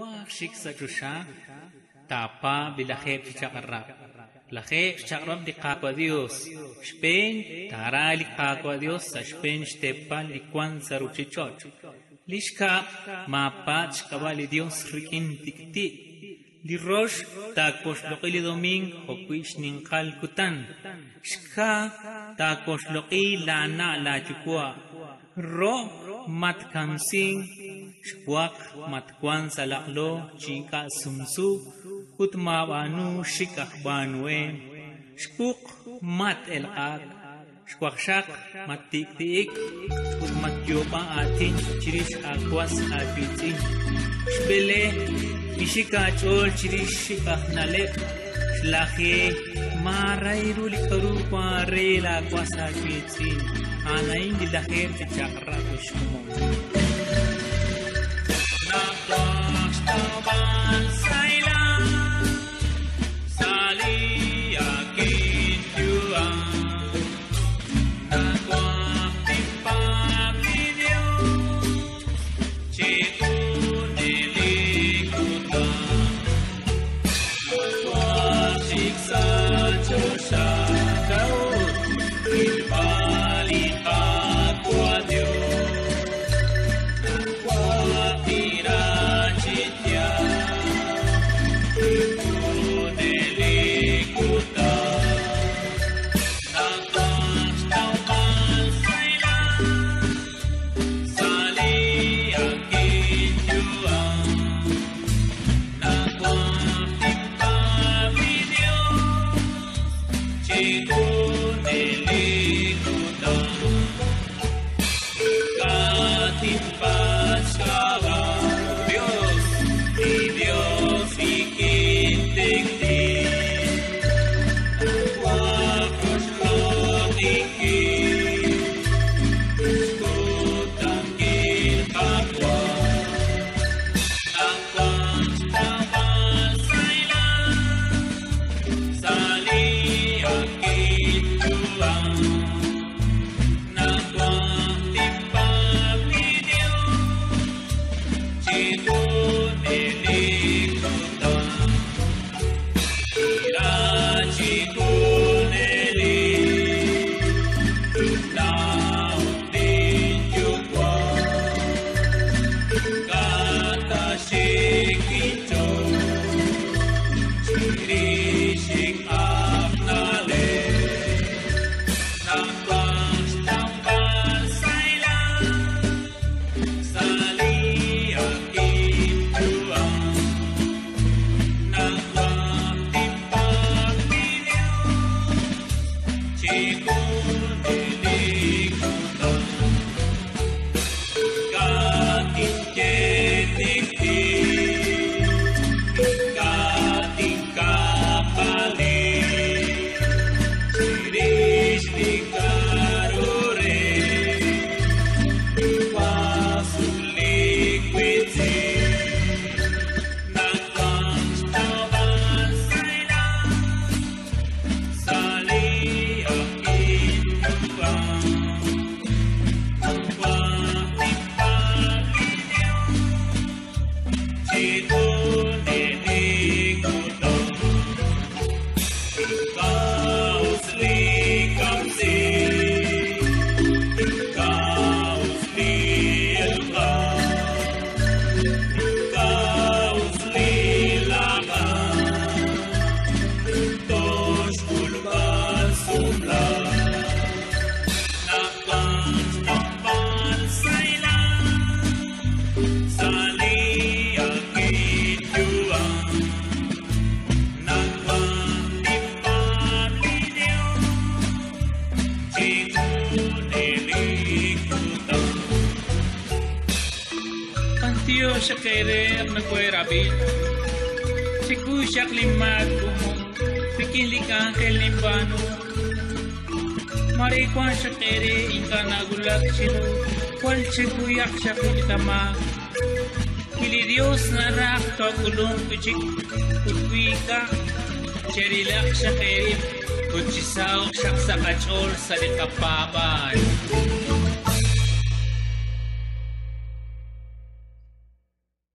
wa shik sa chusha tapa bilaheb chakarrap laheb chakrap di kakwa Dios Spain tara li kakwa Dios sa Spain stepa likwan sa ruchichot lishka mapach kabali Dios rikin tikti li rosh takos lokili doming hokwish ning kalkutan shka takos loki lana la chukwa ro mat kamsing shwak matkwan salaklo chika sumsu kutmawanu shikak banwe shkuk mat elak shkwakshak matiktik kutmatyopa atin chirish akwas apitin shbele ishika chol chirish shikak nalek shlakhe marairu likaru pare la akwas apitin anain dilahir chakra kushmo Siya kere na kwe rabin si kusyak limad kumong pikilikan kay limbano marikwan siya kere inka nagulag sino kwal siya kuyak siya kulitama kili Diyos na rak to kulong kuchik kukwika cherilak siya kere kuchisaw siya sa kachol sa likapabay